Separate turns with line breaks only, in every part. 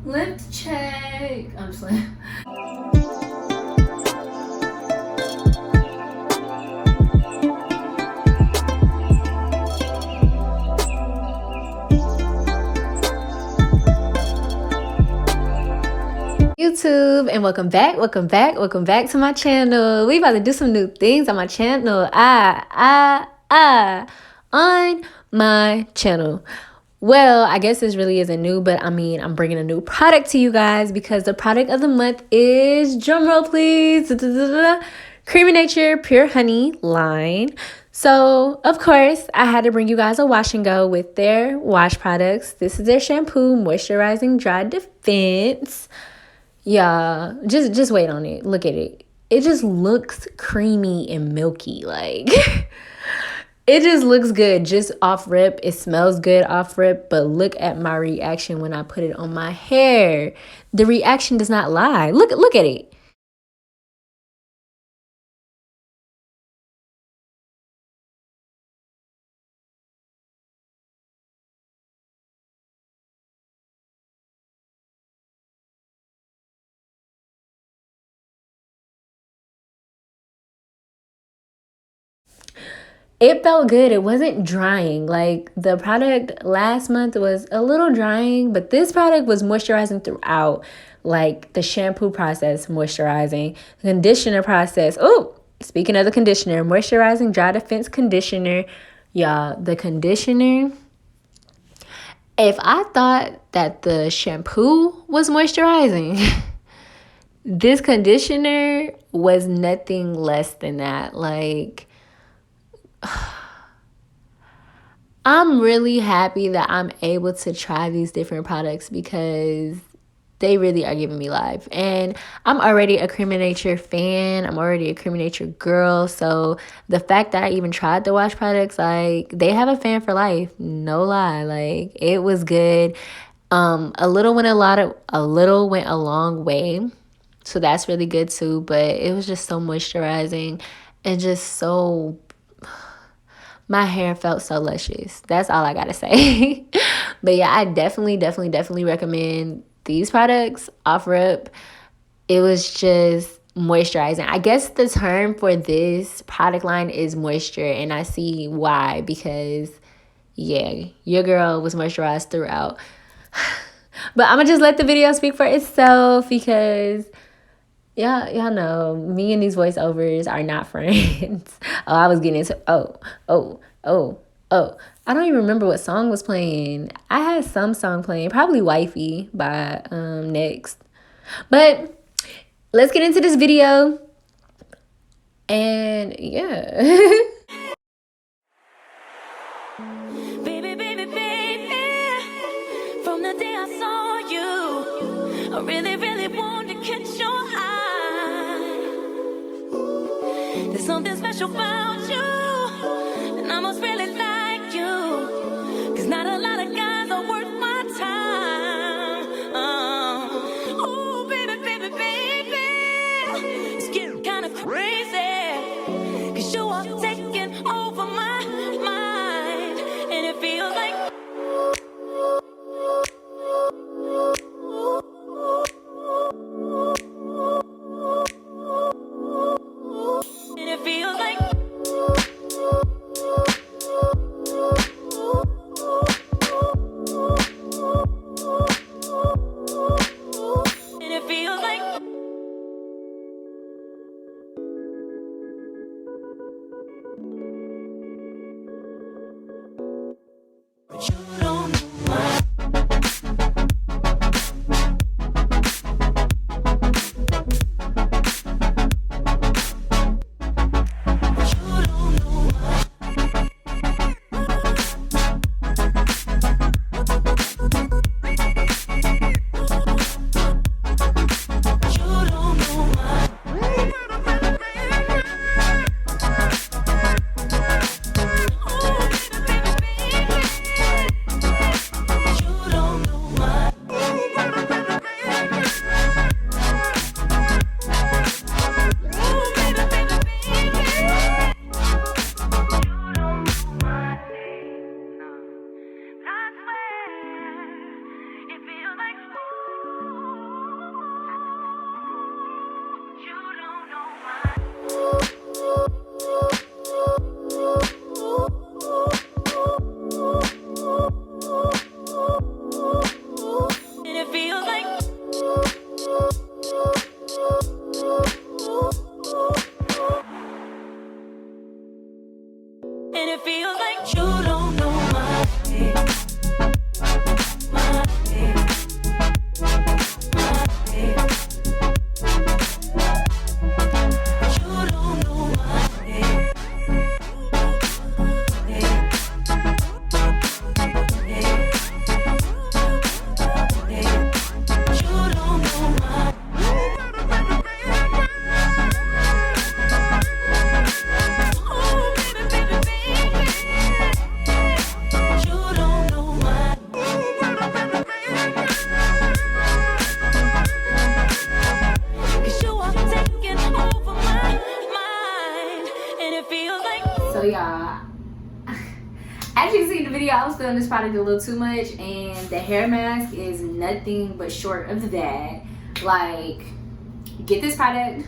Lip check. I'm just like. YouTube, and welcome back to my channel. We about to do some new things on my channel. On my channel. Well, I guess this really isn't new, but I mean, I'm bringing a new product to you guys because the product of the month is, drumroll please, Creme Nature Pure Honey line. So, of course, I had to bring you guys a wash and go with their wash products. This is their shampoo, Moisturizing Dry Defense. Yeah, just wait on it. Look at it. It just looks creamy and milky. Like, it just looks good just off rip. It smells good off rip. But look at my reaction when I put it on my hair. The reaction does not lie. Look at it. It felt good. It wasn't drying. Like, the product last month was a little drying, but this product was moisturizing throughout. Like, the shampoo process, moisturizing. The conditioner process. Oh, speaking of the conditioner, Moisturizing Dry Defense Conditioner. Y'all, the conditioner. If I thought that the shampoo was moisturizing, this conditioner was nothing less than that. Like, I'm really happy that I'm able to try these different products because they really are giving me life. And I'm already a Creme Nature fan. I'm already a Creme Nature girl. So the fact that I even tried the wash products, like, they have a fan for life. No lie. Like, it was good. A little went a long way. So that's really good too. But it was just so moisturizing and just so, my hair felt so luscious. That's all I gotta say. But yeah, I definitely recommend these products off rip. It was just moisturizing. I guess the term for this product line is moisture, and I see why, because yeah, your girl was moisturized throughout. But I'm gonna just let the video speak for itself because y'all know me and these voiceovers are not friends. Oh, I was getting into I don't even remember what song was playing. I had some song playing, probably Wifey by Next. But let's get into this video. And yeah.
Baby, baby, baby, from the day I saw you, I really wanted to catch your eye. There's something special about you, and I must really like you, 'cause not a lot of guys are worth my time. Oh, baby, it's getting kind of crazy, 'cause you are taking over my mind, and it feels like and it feels like
can see in the video, I was feeling this product a little too much, and the hair mask is nothing but short of that. Like, get this product.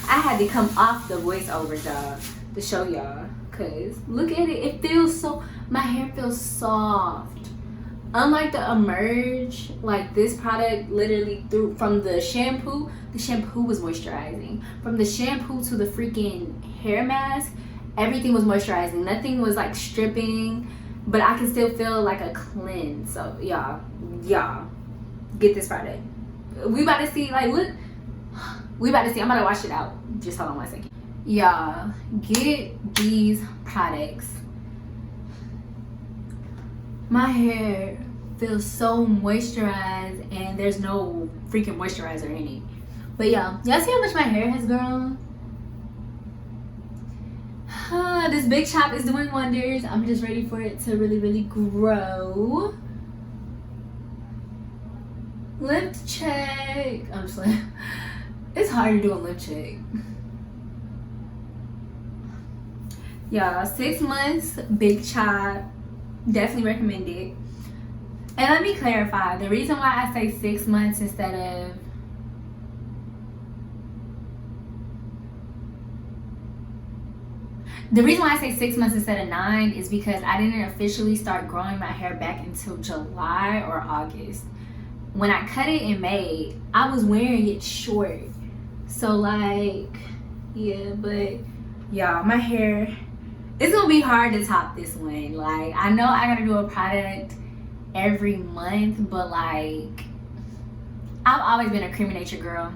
I had to come off the voiceover, y'all, to show y'all, because look at it. It feels so, my hair feels soft. Unlike the Emerge, like this product literally from the shampoo was moisturizing. From the shampoo to the freaking hair mask, everything was moisturizing. Nothing was like stripping, but I can still feel like a cleanse. So y'all, get this product. We about to see, like, look, we about to see. I'm about to wash it out. Just hold on 1 second. Y'all, get these products. My hair feels so moisturized, and there's no freaking moisturizer in it. But y'all see how much my hair has grown? This big chop is doing wonders. I'm just ready for it to really grow. Lip check. I'm just like, it's hard to do a lip check. Y'all, 6 months, big chop. Definitely recommend it. And let me clarify, the reason why I say 6 months instead of the reason why I say 6 months instead of 9 is because I didn't officially start growing my hair back until July or August. When I cut it in May, I was wearing it short. So like, yeah, but y'all, my hair, it's gonna be hard to top this one. Like, I know I gotta do a product every month, but like, I've always been a Creme Nature girl.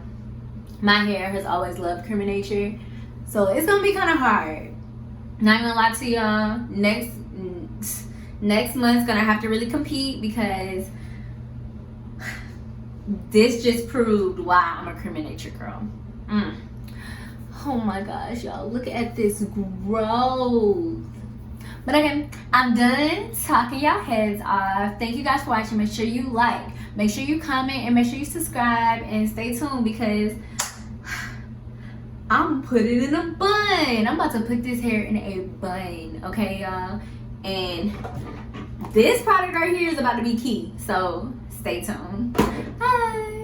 My hair has always loved Creme Nature, so it's gonna be kind of hard. Not gonna lie to y'all, next month's gonna have to really compete, because this just proved why I'm a Creme Nature girl. Oh my gosh, y'all, look at this growth. But okay, I'm done talking y'all heads off. Thank you guys for watching. Make sure you like, make sure you comment, and make sure you subscribe, and stay tuned, because I'm putting it in a bun. I'm about to put this hair in a bun, okay, y'all? And this product right here is about to be key, so stay tuned. Bye.